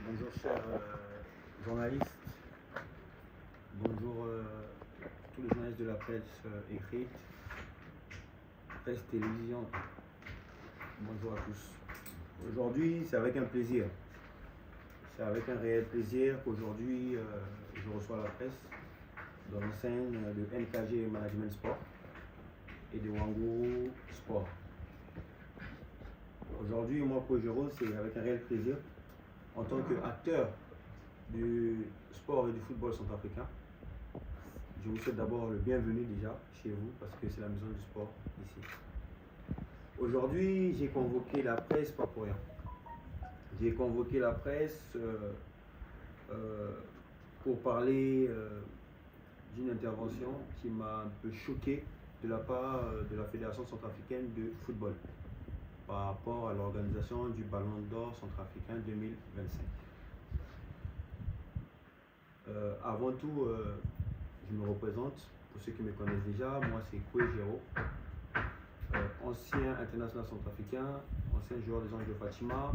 Bonjour chers journalistes, bonjour tous les journalistes de la presse écrite, presse télévision, bonjour à tous. Aujourd'hui c'est avec un plaisir, c'est avec un réel plaisir qu'aujourd'hui je reçois la presse dans l'enseigne de NKG Management Sport et de Wanguru Sport. Aujourd'hui moi Kouejero, c'est avec un réel plaisir en tant qu'acteur du sport et du football centrafricain. Je vous souhaite d'abord le bienvenu déjà chez vous parce que c'est la maison du sport ici. Aujourd'hui, j'ai convoqué la presse pas pour rien. J'ai convoqué la presse pour parler d'une intervention qui m'a un peu choqué de la part de la Fédération centrafricaine de football par rapport à l'organisation du Ballon d'Or centrafricain 2025. Avant tout, je me représente, pour ceux qui me connaissent déjà, moi c'est Kouejero, ancien international centrafricain, ancien joueur des Anges de Fatima,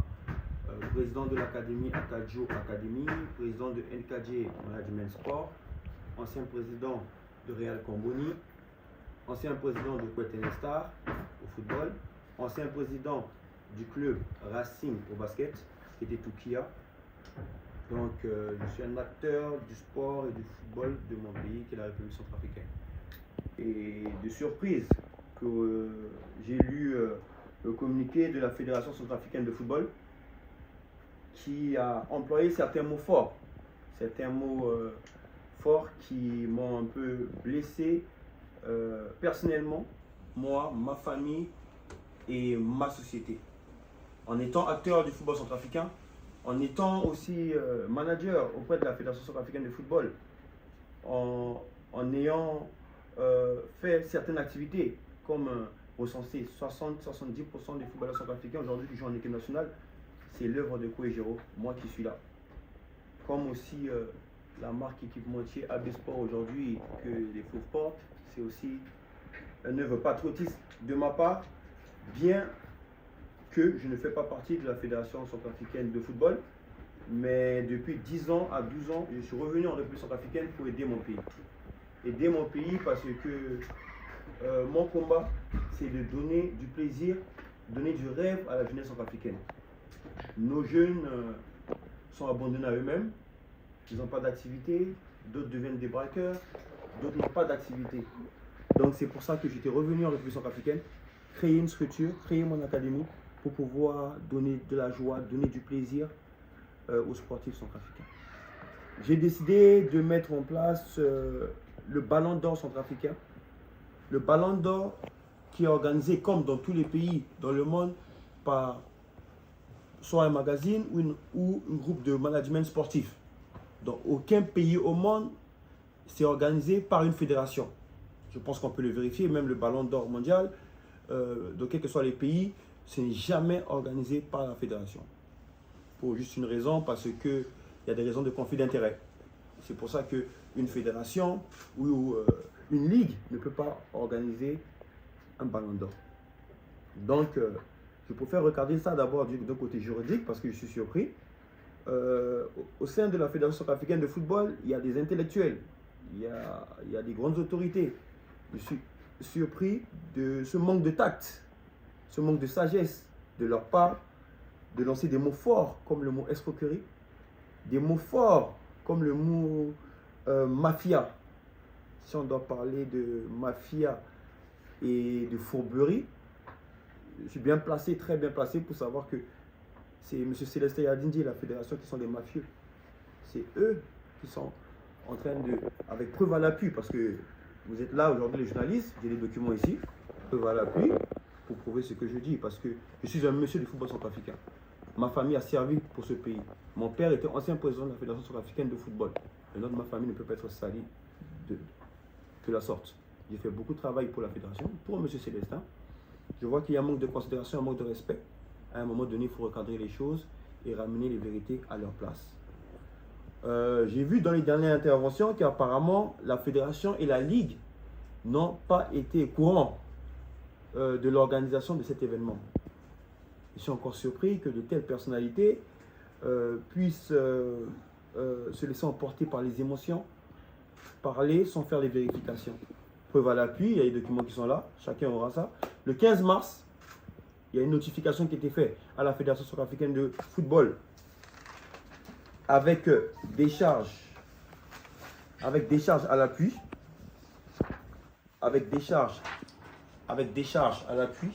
président de l'académie Akadjo Academy, président de NKG Management Sport, ancien président de Real Comboni, ancien président de Kwetene Star au football, ancien président du club Racing au basket, qui était Toukia. Donc, je suis un acteur du sport et du football de mon pays, qui est la République centrafricaine. Et de surprise que j'ai lu le communiqué de la Fédération centrafricaine de football, qui a employé certains mots forts. Certains mots forts qui m'ont un peu blessé personnellement, moi, ma famille et ma société. En étant acteur du football centrafricain, en étant aussi manager auprès de la Fédération centrafricaine de football, en ayant fait certaines activités comme recenser 60-70% des footballeurs centrafricains aujourd'hui qui jouent en équipe nationale, c'est l'œuvre de Kouejero, moi qui suis là. Comme aussi la marque équipementier AB Sport aujourd'hui que les Faux portent, c'est aussi une œuvre patriotiste de ma part, bien que je ne fais pas partie de la Fédération centrafricaine de football, mais depuis 10 ans à 12 ans, je suis revenu en République centrafricaine pour aider mon pays. Aider mon pays parce que mon combat, c'est de donner du plaisir, donner du rêve à la jeunesse centrafricaine. Nos jeunes sont abandonnés à eux-mêmes, ils n'ont pas d'activité, d'autres deviennent des braqueurs, d'autres n'ont pas d'activité. Donc c'est pour ça que j'étais revenu en République centrafricaine, créer une structure, créer mon académie pour pouvoir donner de la joie, donner du plaisir aux sportifs centrafricains. J'ai décidé de mettre en place le Ballon d'Or centrafricain. Le Ballon d'Or qui est organisé comme dans tous les pays dans le monde par soit un magazine ou un groupe de management sportif. Dans aucun pays au monde, c'est organisé par une fédération. Je pense qu'on peut le vérifier, même le Ballon d'Or mondial, dans quels que soient les pays, ce n'est jamais organisé par la fédération. Pour juste une raison, parce qu'il y a des raisons de conflit d'intérêt. C'est pour ça qu'une fédération ou une ligue ne peut pas organiser un Ballon d'Or. Donc, je préfère regarder ça d'abord d'un côté juridique, parce que je suis surpris. Au sein de la Fédération centrafricaine de football, il y a des intellectuels, il y a des grandes autorités. Je suis surpris de ce manque de tact, ce manque de sagesse de leur part, de lancer des mots forts comme le mot escroquerie, des mots forts comme le mot mafia. Si on doit parler de mafia et de fourberie, je suis bien placé, très bien placé pour savoir que c'est M. Célestin Yadindi et la fédération qui sont des mafieux. C'est eux qui sont en train de, avec preuve à l'appui, parce que vous êtes là aujourd'hui les journalistes, j'ai des documents ici, preuve à l'appui pour prouver ce que je dis, parce que je suis un monsieur du football centrafricain. Ma famille a servi pour ce pays. Mon père était ancien président de la Fédération centrafricaine de football. Le nom de ma famille ne peut pas être sali de la sorte. J'ai fait beaucoup de travail pour la fédération, pour M. Célestin. Je vois qu'il y a un manque de considération, un manque de respect. À un moment donné, il faut recadrer les choses et ramener les vérités à leur place. J'ai vu dans les dernières interventions qu'apparemment la fédération et la ligue n'ont pas été courants de l'organisation de cet événement. Je suis encore surpris que de telles personnalités puissent se laisser emporter par les émotions, parler sans faire les vérifications. Preuve à l'appui, il y a les documents qui sont là, chacun aura ça. Le 15 mars, il y a une notification qui a été faite à la Fédération centrafricaine de football avec des charges à l'appui, à l'appui,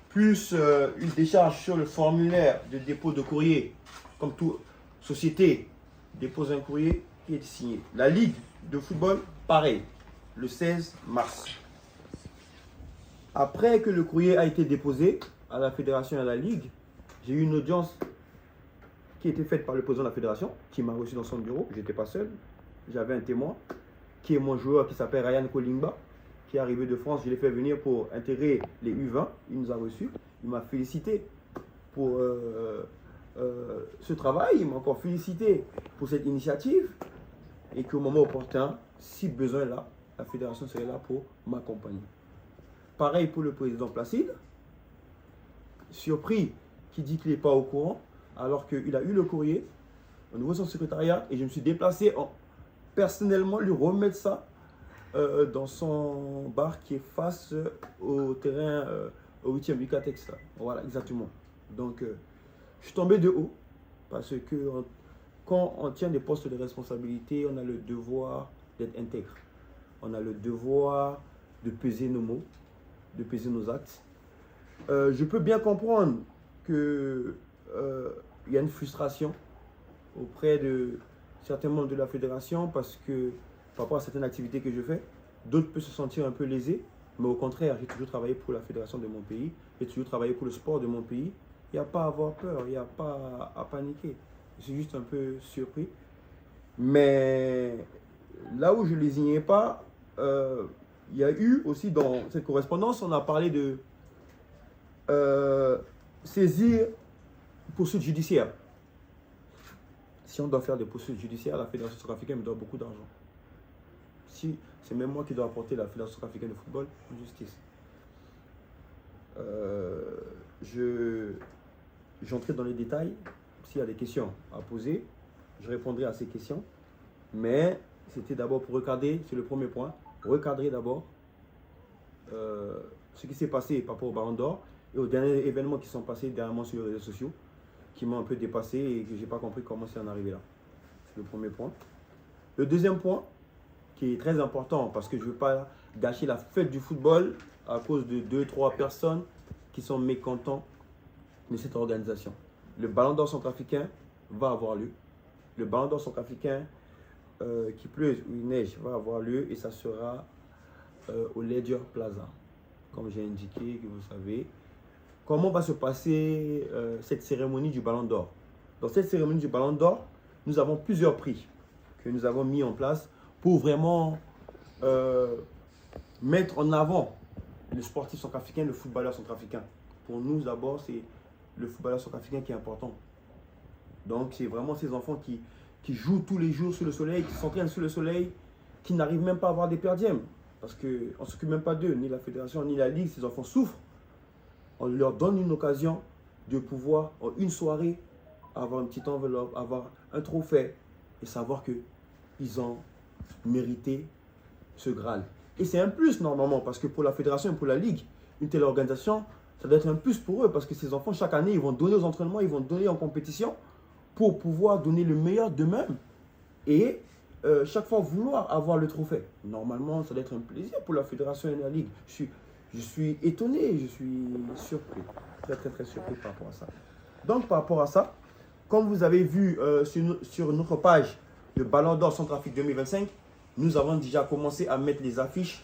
plus une décharge sur le formulaire de dépôt de courrier, comme toute société dépose un courrier qui est signé. La Ligue de football, pareil, le 16 mars. Après que le courrier a été déposé à la fédération et à la Ligue, j'ai eu une audience qui a été faite par le président de la fédération, qui m'a reçu dans son bureau. Je n'étais pas seul, j'avais un témoin, qui est mon joueur qui s'appelle Ryan Kolingba, qui est arrivé de France. Je l'ai fait venir pour intégrer les U20. Il nous a reçus. Il m'a félicité pour ce travail. Il m'a encore félicité pour cette initiative. Et qu'au moment opportun, si besoin là, la fédération serait là pour m'accompagner. Pareil pour le président Placide. Surpris qui dit qu'il n'est pas au courant, alors qu'il a eu le courrier au niveau de son secrétariat. Et je me suis déplacé personnellement lui remettre ça dans son bar qui est face au terrain au 8e du Catex. Voilà, exactement. Donc, je suis tombé de haut parce que quand on tient des postes de responsabilité, on a le devoir d'être intègre. On a le devoir de peser nos mots, de peser nos actes. Je peux bien comprendre qu'il y a une frustration auprès de certains membres de la fédération parce que par rapport à certaines activités que je fais, d'autres peuvent se sentir un peu lésés, mais au contraire, j'ai toujours travaillé pour la fédération de mon pays, j'ai toujours travaillé pour le sport de mon pays. Il n'y a pas à avoir peur, il n'y a pas à paniquer. Je suis juste un peu surpris. Mais là où je ne lésignais pas, il y a eu aussi dans cette correspondance, on a parlé de saisir poursuite judiciaire. Si on doit faire des poursuites judiciaires, la Fédération centrafricaine me doit beaucoup d'argent. Si c'est même moi qui dois apporter la Fédération centrafricaine de football en justice. J'entrerai dans les détails. S'il y a des questions à poser, je répondrai à ces questions. Mais c'était d'abord pour regarder, c'est le premier point, recadrer d'abord ce qui s'est passé par rapport au Ballon d'Or et aux derniers événements qui sont passés dernièrement sur les réseaux sociaux, qui m'ont un peu dépassé et que je n'ai pas compris comment c'est en arrivé là. C'est le premier point. Le deuxième point, qui est très important parce que je ne veux pas gâcher la fête du football à cause de 2-3 personnes qui sont mécontents de cette organisation. Le Ballon d'Or centrafricain va avoir lieu. Le Ballon d'Or centrafricain, qu'il pleuve ou il neige, va avoir lieu et ça sera au Ledger Plaza, comme j'ai indiqué, que vous savez. Comment va se passer cette cérémonie du Ballon d'Or? Dans cette cérémonie du Ballon d'Or, nous avons plusieurs prix que nous avons mis en place pour vraiment mettre en avant le sportif centrafricain, le footballeur centrafricain. Pour nous, d'abord, c'est le footballeur centrafricain qui est important. Donc, c'est vraiment ces enfants qui jouent tous les jours sous le soleil, qui s'entraînent sous le soleil, qui n'arrivent même pas à avoir des perdièmes. Parce qu'on ne s'occupe même pas d'eux, ni la fédération, ni la ligue. Ces enfants souffrent. On leur donne une occasion de pouvoir, en une soirée, avoir une petite enveloppe, avoir un trophée et savoir qu'ils ont mérité ce Graal. Et c'est un plus normalement, parce que pour la fédération et pour la ligue, une telle organisation, ça doit être un plus pour eux, parce que ces enfants, chaque année, ils vont donner aux entraînements, ils vont donner en compétition pour pouvoir donner le meilleur d'eux-mêmes et chaque fois vouloir avoir le trophée. Normalement, ça doit être un plaisir pour la fédération et la ligue. Je suis étonné, je suis surpris, très surpris par rapport à ça. Donc par rapport à ça, comme vous avez vu sur notre page de Ballon d'Or Centrafrique 2025, nous avons déjà commencé à mettre les affiches.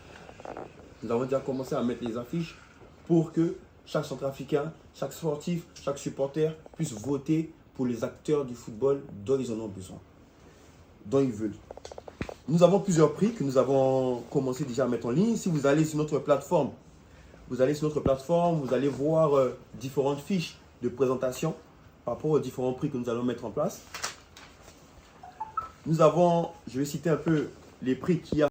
Pour que chaque Centrafricain, chaque sportif, chaque supporter puisse voter pour les acteurs du football dont ils en ont besoin, dont ils veulent. Nous avons plusieurs prix que nous avons commencé déjà à mettre en ligne. Si vous allez sur notre plateforme, vous allez voir différentes fiches de présentation par rapport aux différents prix que nous allons mettre en place. Nous avons, je vais citer un peu les prix qu'il y a.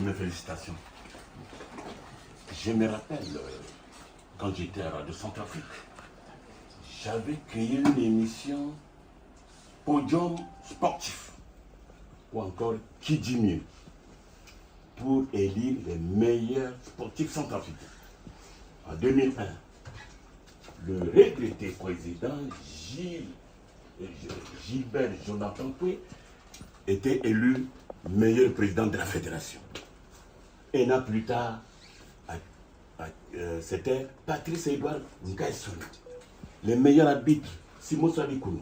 Mes félicitations. Je me rappelle quand j'étais à Radio Centrafrique, j'avais créé une émission Podium sportif, ou encore Qui dit mieux, pour élire les meilleurs sportifs centrafricains. En 2001, le regretté président Gilbert Jonathan Poué était élu meilleur président de la fédération. Et un an plus tard, c'était Patrice Edouard Ngaïsonet. Les meilleurs arbitres, Simon Sadikoulou,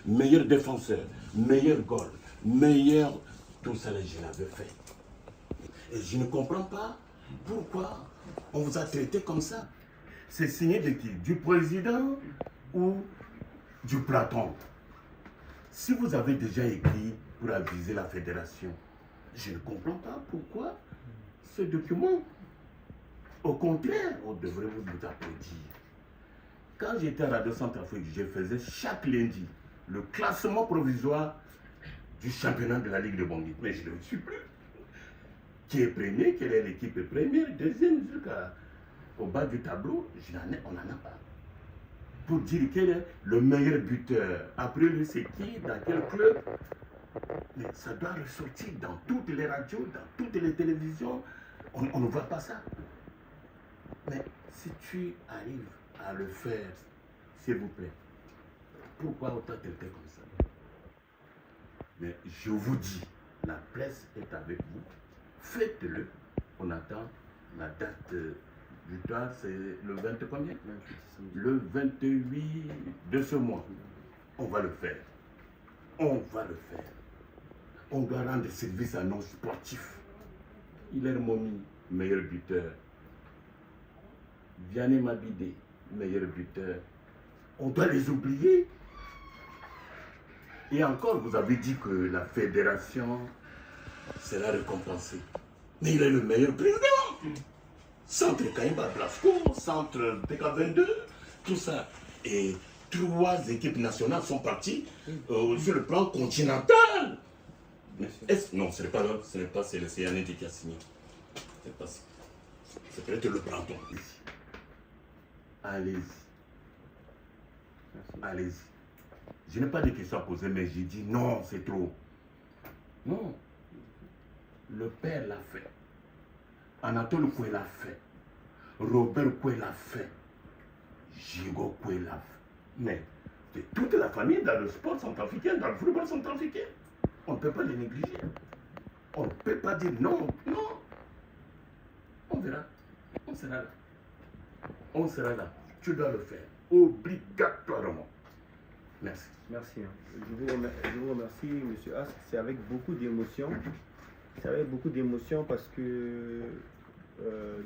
meilleur défenseur, meilleur goal, meilleur... Tout ça, je l'avais fait. Et je ne comprends pas pourquoi on vous a traité comme ça. C'est signé de qui? Du président ou du Platon? Si vous avez déjà écrit pour aviser la fédération, je ne comprends pas pourquoi ce document. Au contraire, on devrait vous applaudir. Quand j'étais à Radio Centrafrique, je faisais chaque lundi le classement provisoire du championnat de la Ligue de Bangui. Mais je ne le suis plus. Qui est premier, quelle est l'équipe première, deuxième, jusqu'au bas du tableau, on n'en a pas. Pour dire quel est le meilleur buteur, après lui c'est qui, dans quel club. Mais ça doit ressortir dans toutes les radios, dans toutes les télévisions. On ne voit pas ça. Mais si tu arrives à le faire, s'il vous plaît, pourquoi autant traiter comme ça? Mais je vous dis, la presse est avec vous. Faites-le. On attend la date du temps, c'est le 20 combien? Le 28 de ce mois. On va le faire. On va le faire. On doit rendre service à nos sportifs. Hilaire Momi, meilleur buteur. Vianney Mabidé, meilleur buteur. On doit les oublier. Et encore, vous avez dit que la fédération sera récompensée. Mais il est le meilleur président. Centre Kaïba Blasco, centre PK22, tout ça. Et 3 équipes nationales sont parties sur le plan continental. Non, ce n'est pas, c'est le CND qui a signé. C'est pas ça. C'est peut-être le Planton ici. Allez-y. Allez-y. Je n'ai pas de questions à poser, mais j'ai dit non, c'est trop. Non. Le père l'a fait. Anatole Koué l'a fait. Robert Koué l'a fait. Jigo Koué l'a fait. Mais c'est toute la famille dans le sport centrafricain, dans le football centrafricain. On ne peut pas les négliger. On ne peut pas dire non, non. On verra. On sera là. On sera là. Tu dois le faire. Obligatoirement. Merci. Merci. Je vous remercie, M. Ask. C'est avec beaucoup d'émotion. C'est avec beaucoup d'émotion parce que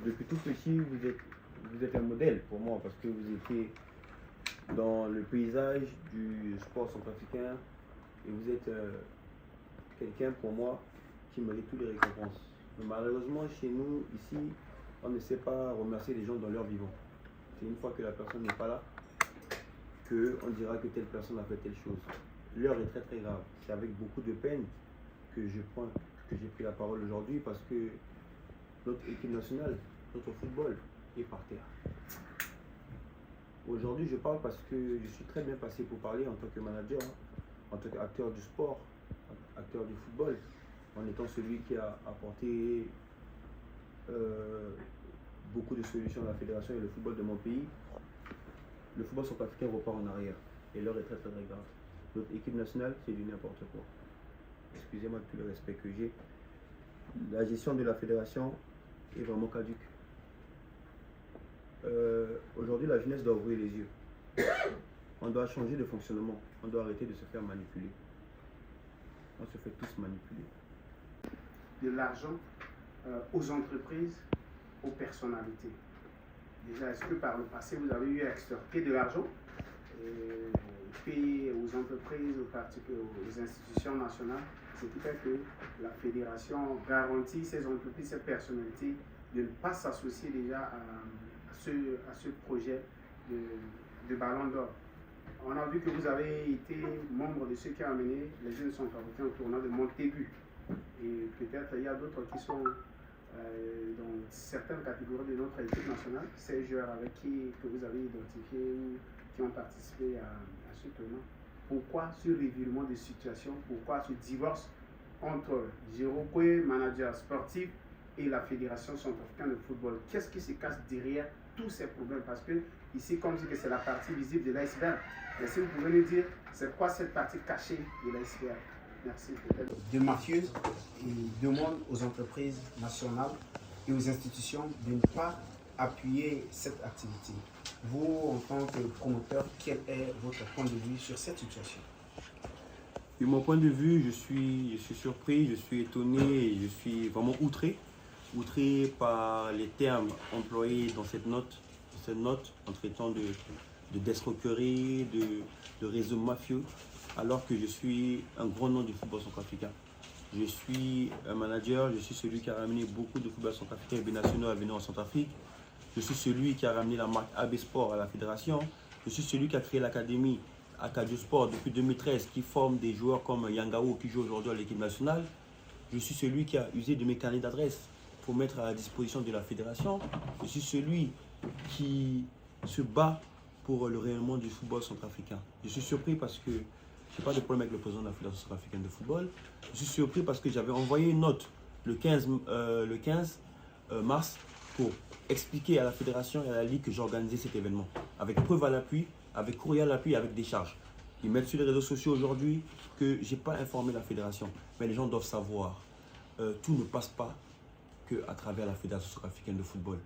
depuis tout petit, vous êtes un modèle pour moi parce que vous étiez dans le paysage du sport centrafricain et vous êtes quelqu'un pour moi qui mérite toutes les récompenses. Mais malheureusement, chez nous, ici, on ne sait pas remercier les gens dans leur vivant. C'est une fois que la personne n'est pas là qu'on dira que telle personne a fait telle chose. L'heure est très très grave. C'est avec beaucoup de peine que j'ai pris la parole aujourd'hui parce que notre équipe nationale, notre football est par terre. Aujourd'hui, je parle parce que je suis très bien passé pour parler en tant que manager, en tant qu'acteur du sport, acteur du football, en étant celui qui a apporté beaucoup de solutions à la fédération et le football de mon pays. Le football centrafricain repart en arrière et l'heure est très très grave. Notre équipe nationale, c'est du n'importe quoi. Excusez-moi de tout le respect que j'ai. La gestion de la fédération est vraiment caduque. Aujourd'hui, la jeunesse doit ouvrir les yeux. On doit changer de fonctionnement. On doit arrêter de se faire manipuler. On se fait tous manipuler. De l'argent aux entreprises, aux personnalités. Déjà, est-ce que par le passé, vous avez eu à extorquer de l'argent et payer aux entreprises, aux institutions nationales, ce qui fait que la fédération garantit ces entreprises, ces personnalités de ne pas s'associer déjà à ce projet de Ballon d'Or. On a vu que vous avez été membre de ceux qui ont amené les jeunes centrafricains au tournoi de Montaigu. Et peut-être il y a d'autres qui sont dans certaines catégories de notre équipe nationale, ces joueurs avec qui que vous avez identifié ou qui ont participé à ce tournoi. Pourquoi ce revirement de situation? Pourquoi ce divorce entre Jérôme Koué, manager sportif, et la Fédération centrafricaine de football? Qu'est-ce qui se cache derrière tous ces problèmes? Parce que ici, comme je dis que c'est la partie visible de l'iceberg. Mais si vous pouvez nous dire, c'est quoi cette partie cachée de l'iceberg? Merci. De mafieux, ils demandent aux entreprises nationales et aux institutions de ne pas appuyer cette activité. Vous, en tant que promoteur, quel est votre point de vue sur cette situation? De mon point de vue, je suis surpris, je suis étonné, je suis vraiment outré par les termes employés dans cette note en traitant d'escroquerie, de réseau mafieux, alors que je suis un grand nom du football centrafricain. Je suis un manager, je suis celui qui a ramené beaucoup de football centrafricain et binationaux à venir en Centrafrique. Je suis celui qui a ramené la marque AB Sport à la fédération. Je suis celui qui a créé l'académie Akadio Sport depuis 2013, qui forme des joueurs comme Yangao qui joue aujourd'hui à l'équipe nationale. Je suis celui qui a usé de mes carnets d'adresse pour mettre à la disposition de la fédération. Je suis celui qui se bat pour le rayonnement du football centrafricain. Je suis surpris parce que je n'ai pas de problème avec le président de la Fédération centrafricaine de football. Je suis surpris parce que j'avais envoyé une note le 15 mars pour expliquer à la fédération et à la ligue que j'ai organisé cet événement. Avec preuve à l'appui, avec courrier à l'appui, avec décharge. Ils mettent sur les réseaux sociaux aujourd'hui que je n'ai pas informé la fédération. Mais les gens doivent savoir, tout ne passe pas qu'à travers la Fédération centrafricaine de football.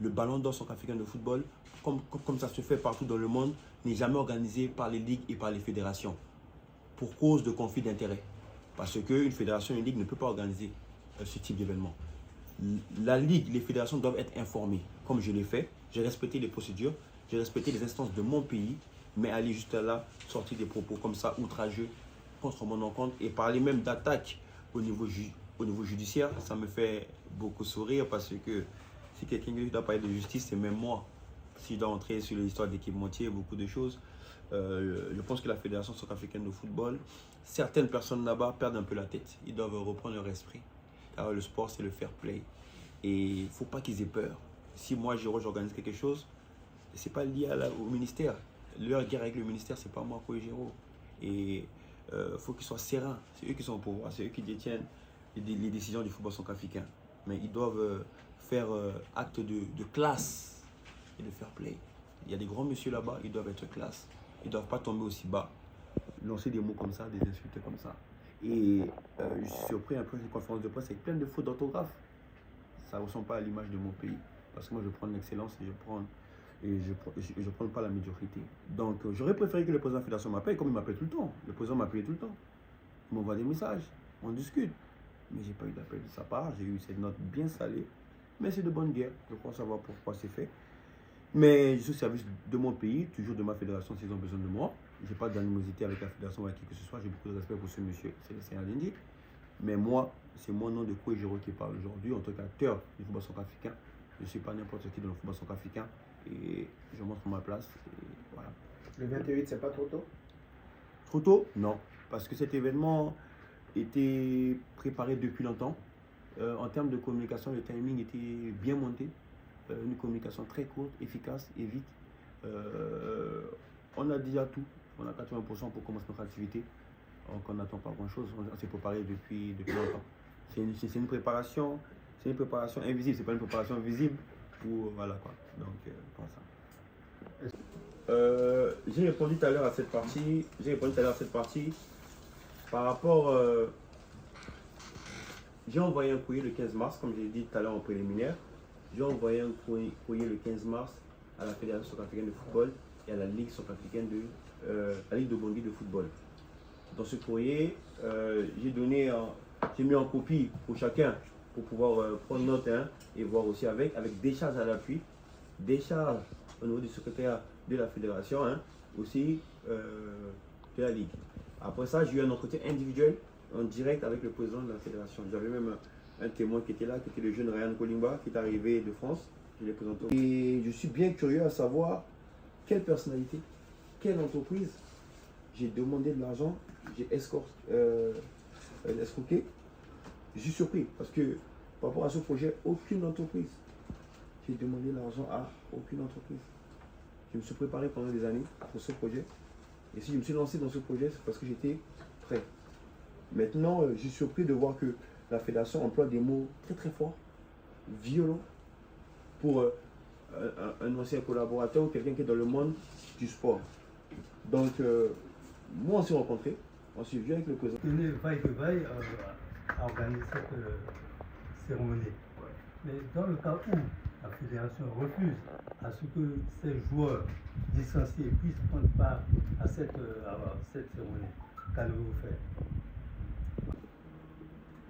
Le ballon d'or centrafricain de football, comme ça se fait partout dans le monde, n'est jamais organisé par les ligues et par les fédérations pour cause de conflit d'intérêts. Parce qu'une fédération et une ligue ne peut pas organiser ce type d'événement. La ligue, les fédérations doivent être informées, comme je l'ai fait. J'ai respecté les procédures, j'ai respecté les instances de mon pays, mais aller juste là, sortir des propos comme ça, outrageux, contre mon encontre, et parler même d'attaque au niveau judiciaire, ça me fait beaucoup sourire parce que si quelqu'un doit parler de justice, c'est même moi. Si je dois entrer sur l'histoire d'équipementier, beaucoup de choses, je pense que la Fédération centrafricaine de football, certaines personnes là-bas perdent un peu la tête. Ils doivent reprendre leur esprit. Car le sport, c'est le fair play. Et il ne faut pas qu'ils aient peur. Si moi, j'organise quelque chose, ce n'est pas lié au ministère. Leur guerre avec le ministère, ce n'est pas moi, Koegero. Et il faut qu'ils soient sereins. C'est eux qui sont au pouvoir, c'est eux qui détiennent les décisions du football centrafricain. Mais ils doivent faire acte de classe et de fair play. Il y a des grands messieurs là-bas, ils doivent être classe. Ils ne doivent pas tomber aussi bas, lancer des mots comme ça, des insultes comme ça. Et je suis surpris après une conférence de presse avec plein de fautes d'orthographe. Ça ne ressemble pas à l'image de mon pays. Parce que moi, je prends l'excellence et je prends pas la médiocrité. Donc, j'aurais préféré que le président de la fédération m'appelle, comme il m'appelle tout le temps. Le président m'appelait tout le temps. Il m'envoie des messages, on discute. Mais je n'ai pas eu d'appel de sa part. J'ai eu cette note bien salée. Mais c'est de bonne guerre. Je crois savoir pourquoi c'est fait. Mais je suis au service de mon pays, toujours de ma fédération s'ils ont besoin de moi. Je n'ai pas d'animosité avec la fédération ou avec qui que ce soit. J'ai beaucoup de respect pour ce monsieur, c'est Alindi. Mais moi, c'est mon nom de Koegero qui parle aujourd'hui en tant qu'acteur du football centrafricain. Je ne suis pas n'importe qui dans le football centrafricain. Et je montre ma place. Et voilà. Le 28, c'est pas trop tôt? Trop tôt? Non. Parce que cet événement était préparé depuis longtemps. En termes de communication, le timing était bien monté. Une communication très courte, efficace et vite. On a déjà tout. On a 80% pour commencer notre activité. Donc on n'attend pas grand-chose. On s'est préparé depuis longtemps. C'est une préparation invisible. C'est pas une préparation visible. Pour, voilà quoi. Donc comme ça. J'ai répondu tout à l'heure à cette partie. Par rapport, j'ai envoyé un courrier le 15 mars, comme j'ai dit tout à l'heure en préliminaire. J'ai envoyé un courrier le 15 mars à la Fédération centrafricaine de football et à la Ligue centrafricaine la Ligue de Bondy de football. Dans ce courrier, j'ai mis en copie pour chacun pour pouvoir prendre note et voir aussi avec décharge à l'appui, décharge au niveau du secrétaire de la fédération, aussi de la Ligue. Après ça, j'ai eu un entretien individuel en direct avec le président de la fédération. J'avais même un témoin qui était là, qui était le jeune Ryan Kolimba, qui est arrivé de France. Je l'ai présenté. Et je suis bien curieux à savoir quelle personnalité, quelle entreprise j'ai demandé de l'argent, j'ai escroqué. Je suis surpris parce que par rapport à ce projet, aucune entreprise. J'ai demandé l'argent à aucune entreprise. Je me suis préparé pendant des années pour ce projet. Et si je me suis lancé dans ce projet, c'est parce que j'étais prêt. Maintenant, je suis surpris de voir que la fédération emploie des mots très très forts, violents, pour un ancien collaborateur ou quelqu'un qui est dans le monde du sport. Donc, moi, on s'est rencontrés, on s'est vu avec le président. Vaille que Vaille organise cette cérémonie. Mais dans le cas où la fédération refuse à ce que ces joueurs licenciés puissent prendre part à cette cérémonie, qu'allez-vous faire?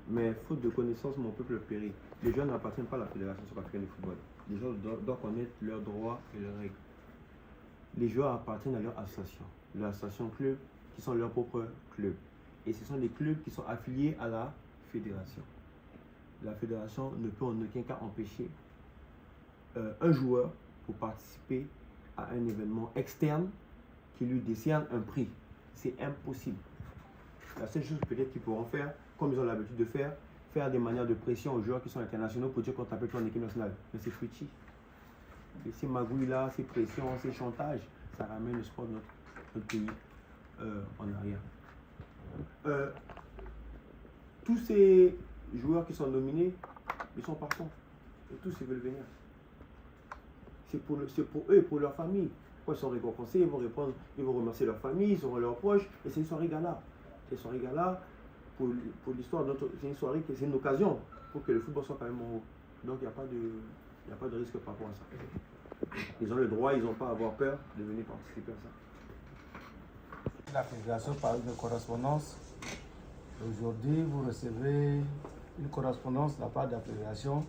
Mais faute de connaissance, mon peuple périt. Les joueurs n'appartiennent pas à la Fédération sud-africaine de football. Les joueurs doivent connaître leurs droits et leurs règles. Les joueurs appartiennent à leur association. Leur association club, qui sont leurs propres clubs. Et ce sont des clubs qui sont affiliés à la fédération. La fédération ne peut en aucun cas empêcher un joueur pour participer à un événement externe qui lui décerne un prix. C'est impossible. La seule chose peut-être qu'ils pourront faire, comme ils ont l'habitude de faire des manières de pression aux joueurs qui sont internationaux pour dire qu'on t'appelle toi en équipe nationale. Mais c'est foutu. Et ces magouilles-là, ces pressions, ces chantages, ça ramène le sport de notre pays en arrière. Tous ces joueurs qui sont nominés, ils sont partants. Et tous ils veulent venir. C'est pour eux et pour leur famille. Quand ils sont récompensés, ils vont remercier leur famille, ils auront leurs proches. Et c'est une soirée gala. C'est une soirée gala pour l'histoire de notre. C'est une soirée, c'est une occasion pour que le football soit quand même en haut. Donc il n'y a pas de risque par rapport à ça. Ils ont le droit, ils n'ont pas à avoir peur de venir participer à ça. La fédération parle de correspondance. Aujourd'hui, vous recevez une correspondance de la part de la fédération,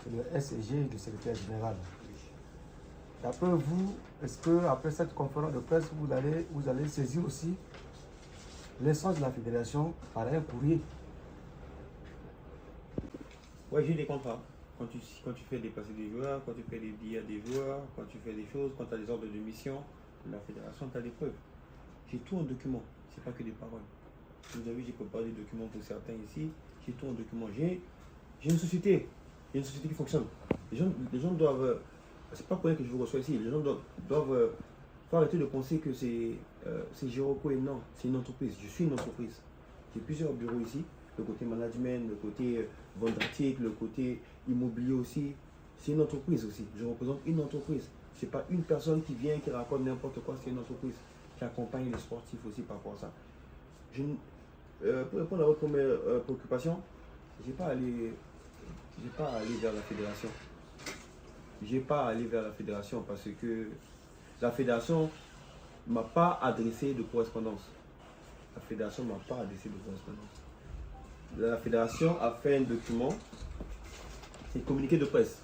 c'est le SCG du secrétaire général. D'après vous, est-ce qu'après cette conférence de presse, vous allez saisir aussi l'essence de la fédération par un courrier? Oui, j'ai des contrats. Quand tu fais déplacer des joueurs, quand tu fais des billets à des joueurs, quand tu fais des choses, quand tu as des ordres de mission, la fédération, tu as des preuves. J'ai tout en document, c'est pas que des paroles. Vous avez vu, j'ai préparé des documents pour certains ici, j'ai tout en document. J'ai une société qui fonctionne. Les gens doivent, c'est pas pour rien que je vous reçois ici, les gens doivent faut arrêter de penser que c'est Giroko et non, c'est une entreprise. Je suis une entreprise. J'ai plusieurs bureaux ici, le côté management, le côté vente d'articles, le côté immobilier aussi. C'est une entreprise aussi. Je représente une entreprise. C'est pas une personne qui vient, qui raconte n'importe quoi, c'est une entreprise qui accompagne les sportifs aussi par rapport à ça. Pour répondre à votre première préoccupation, je n'ai pas à aller vers la fédération. Je n'ai pas à aller vers la fédération parce que la fédération ne m'a pas adressé de correspondance. La fédération ne m'a pas adressé de correspondance. La fédération a fait un document, c'est un communiqué de presse.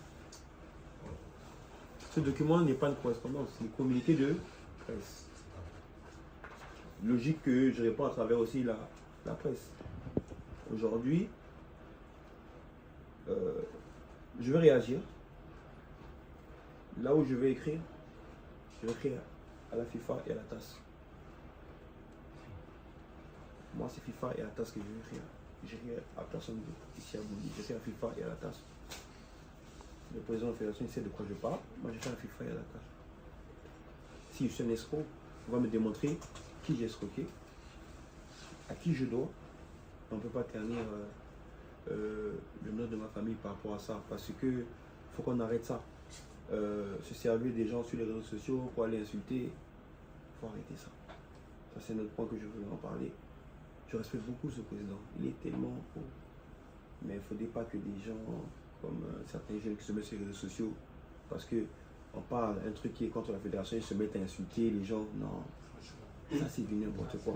Ce document n'est pas une correspondance, c'est un communiqué de presse. Logique que je réponds à travers aussi la presse. Aujourd'hui, je vais réagir. Là où je vais écrire à la FIFA et à la TAS. Moi, c'est FIFA et à la TAS que je vais écrire. J'écris à personne ici à Bouli. J'écris à FIFA et à la TAS. Le président de la fédération, il sait de quoi je parle. Moi, j'écris à la FIFA et à la TAS. Si je suis un escroc, on va me démontrer qui j'ai escroqué, à qui je dois. On ne peut pas ternir le nom de ma famille par rapport à ça. Parce que faut qu'on arrête ça. Se servir des gens sur les réseaux sociaux pour aller insulter, il faut arrêter ça. Ça, c'est notre point que je voulais en parler. Je respecte beaucoup ce président. Il est tellement haut. Mais il ne faudrait pas que des gens, comme certains jeunes qui se mettent sur les réseaux sociaux, parce qu'on parle un truc qui est contre la fédération, ils se mettent à insulter les gens. Non, ça c'est du n'importe quoi.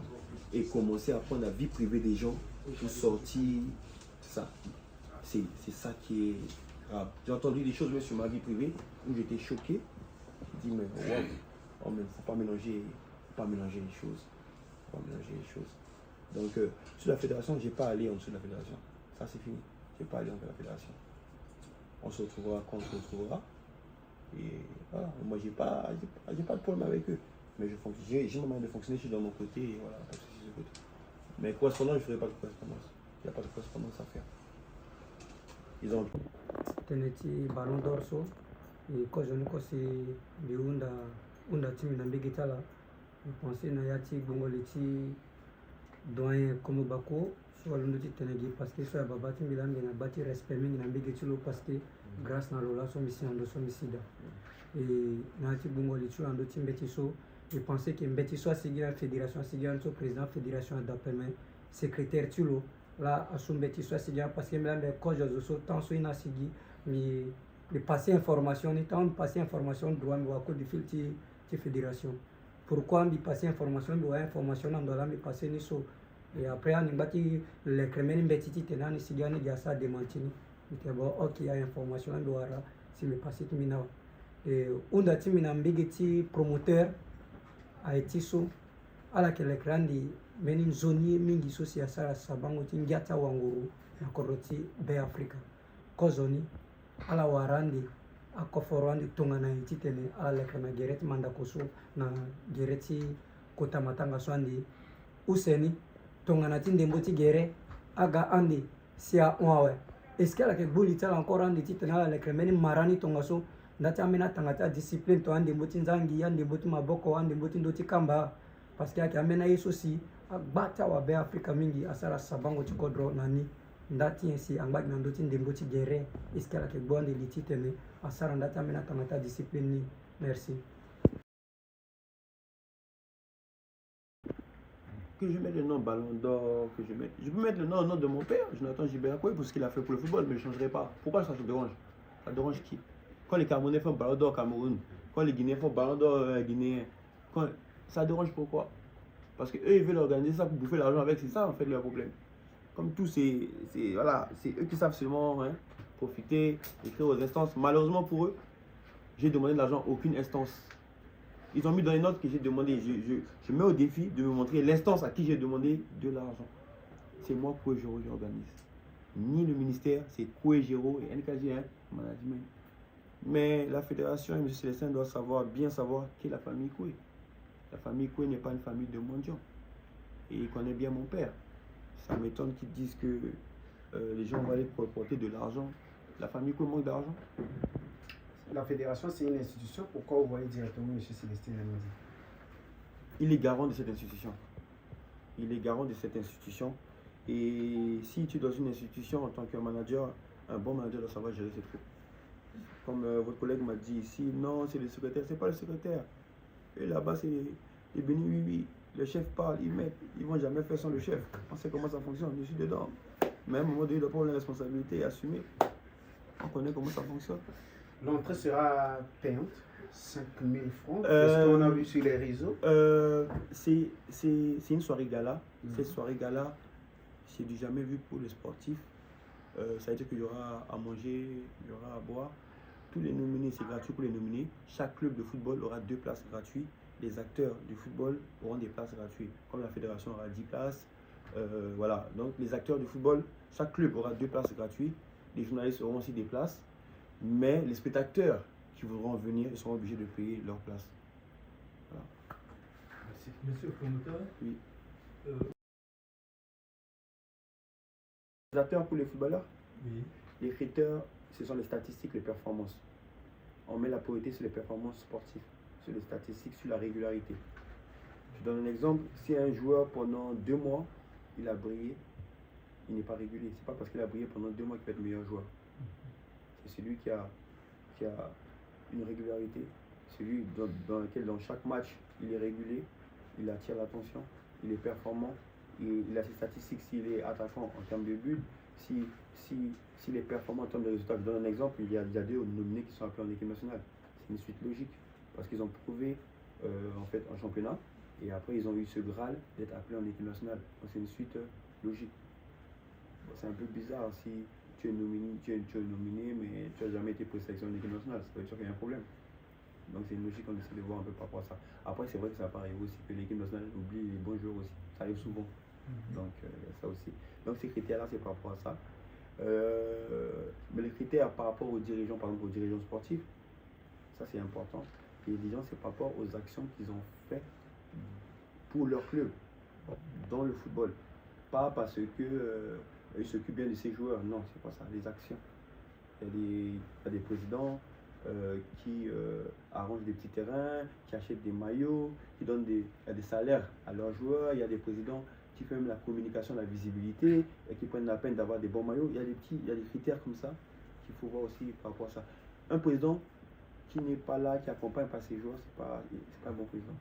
Et commencer à prendre la vie privée des gens pour sortir, ça, c'est ça qui est grave. J'ai entendu des choses même sur ma vie privée où j'étais choqué. Je dis mais wow, oh, mais faut pas mélanger les choses. Faut pas mélanger les choses. Donc sur la fédération, j'ai pas allé en dessous de la fédération. Ça c'est fini. J'ai pas allé en dessous de la fédération. On se retrouvera quand on se retrouvera. Et voilà, moi j'ai pas de problème avec eux. Mais j'ai ma manière de fonctionner, je suis dans mon côté et voilà, pas de soucis de ce côté. Mais correspondance, je ne ferai pas de correspondance. Il n'y a pas de correspondance à faire. Ils ont Teneti Ballon d'Or so et quand je ne sais Biunda on a timé dans Begeta là. Je pensais na yati bongoleti doyen comme Bako, soit le petit tenegi parce que soit babati milan na bati respect mingi na Begeti lo parce que grâce na lola son mission de son misida. Et na yati bongoleti ando timbeti so, je pensais que mbeti soit sigi la fédération, sigi la président fédération d'appel secrétaire tulo là à son mbeti soit sigi parce que milan de coach so tant so ina sigi mais de passer information ni tant passer information droit mi wako de fil ti fédération. Pourquoi me passer information me information dans la me passer ni so et après on bati les crémeni mbeti tenani sigani dia ça démentini mais bon OK il y a information doara si me passer ti mina et on a ti mina mbegeti promoteur a été so ala que les grandi meni zoni mingi so si asara sabango ti ngata wanguru na koroti be Africa kozoni ala warandi akoforwandi tonga na ititene ala leka na gereti mandakoso na gereti kota matanga swandi useni tonga na tinde mboti gere aga andi sia wawe est-ce que la ke boli tala encore andi titene ala leka meni marani tonga so ndati amena tangata discipline to andi mboti nzangi andi mboti maboko andi mboti ndoti kamba parce que amena yeso si agbata wa be Africa mingi asara sabango tikodro nani ndati ainsi angba na ndoti ndemboti gere est-ce que la ke bonde lititene asara ndati amena tangata discipline ni merci. Que je mette le nom Ballon d'Or, que je mette... Je peux mettre le nom de mon père, Jonathan Gibert-Acquaye, pour ce qu'il a fait pour le football, mais je ne changerai pas. Pourquoi ça te dérange? Ça dérange qui? Quand les Camerounais font Ballon d'Or Cameroun, quand les Guinéens font Ballon d'Or Guinéen, ça dérange pourquoi? Parce qu'eux, ils veulent organiser ça pour bouffer l'argent avec, c'est ça en fait leur problème. Comme tout, c'est eux qui savent seulement profiter, écrire aux instances. Malheureusement pour eux, j'ai demandé de l'argent à aucune instance. Ils ont mis dans les notes que j'ai demandé. Je mets au défi de me montrer l'instance à qui j'ai demandé de l'argent. C'est moi, Kouejero, qui organise. Ni le ministère, c'est Kouejero et NKG, management. Mais la fédération et M. Célestin doivent bien savoir qui est la famille Koué. La famille Koué n'est pas une famille de mendiants. Et il connaît bien mon père. Ça m'étonne qu'ils disent que les gens vont aller porter de l'argent. La famille Koué manque d'argent. La fédération, c'est une institution. Pourquoi vous voyez directement M. Célestin Lamidi? Il est garant de cette institution. Il est garant de cette institution. Et si tu es dans une institution en tant que manager, un bon manager doit savoir gérer ses trucs. Comme votre collègue m'a dit ici, non, c'est le secrétaire. C'est pas le secrétaire. Et là-bas, c'est les bénis, oui. Le chef parle, ils vont jamais faire sans le chef. On sait comment ça fonctionne, je suis dedans. Mais à un moment donné, il doit prendre la responsabilité et assumer. On connaît comment ça fonctionne. L'entrée sera payante, 5 000 francs. C'est ce qu'on a vu sur les réseaux. C'est une soirée gala. Cette soirée gala, c'est du jamais vu pour les sportifs. Ça veut dire qu'il y aura à manger, il y aura à boire. Tous les nominés, c'est gratuit pour les nominés. Chaque club de football aura 2 places gratuites. Les acteurs du football auront des places gratuites. Comme la fédération aura 10 places. Voilà. Donc les acteurs du football, chaque club aura 2 places gratuites. Les journalistes auront aussi des places. Mais les spectateurs qui voudront venir, ils seront obligés de payer leur place. Voilà. Merci. Monsieur le promoteur. Oui. Les acteurs pour les footballeurs? Oui. Les critères, ce sont les statistiques, les performances. On met la priorité sur les performances sportives, sur les statistiques, sur la régularité. Je donne un exemple. Si un joueur pendant 2 mois, il a brillé, il n'est pas régulier. C'est pas parce qu'il a brillé pendant 2 mois qu'il peut être meilleur joueur. C'est celui qui a une régularité, celui dans lequel dans chaque match il est régulier, il attire l'attention, il est performant, il a ses statistiques s'il est attaquant en termes de but, s'il est performant en termes de résultats. Je donne un exemple, il y a 2 nominés qui sont appelés en équipe nationale. C'est une suite logique parce qu'ils ont prouvé en fait en championnat et après ils ont eu ce Graal d'être appelés en équipe nationale. Donc c'est une suite logique. Bon, c'est un peu bizarre si tu es nominé, mais tu n'as jamais été présélectionné en équipe nationale. Ça veut dire qu'il y a un problème. Donc c'est une logique qu'on essaie de voir un peu par rapport à ça. Après, c'est vrai que ça peut arriver aussi que l'équipe nationale oublie les bons joueurs aussi. Ça arrive souvent. Donc ça aussi. Donc ces critères-là, c'est par rapport à ça. Mais les critères par rapport aux dirigeants, par exemple aux dirigeants sportifs, ça c'est important. Les dirigeants, c'est par rapport aux actions qu'ils ont faites pour leur club dans le football. Pas parce que ils s'occupent bien de ces joueurs, non, c'est pas ça, les actions. Il y a des présidents, qui arrangent des petits terrains, qui achètent des maillots, qui donnent des salaires à leurs joueurs. Il y a des présidents qui font même la communication, la visibilité et qui prennent la peine d'avoir des bons maillots. Il y a des critères comme ça qu'il faut voir aussi par rapport à ça. Un président qui n'est pas là, qui accompagne pas ses joueurs, c'est pas un bon président.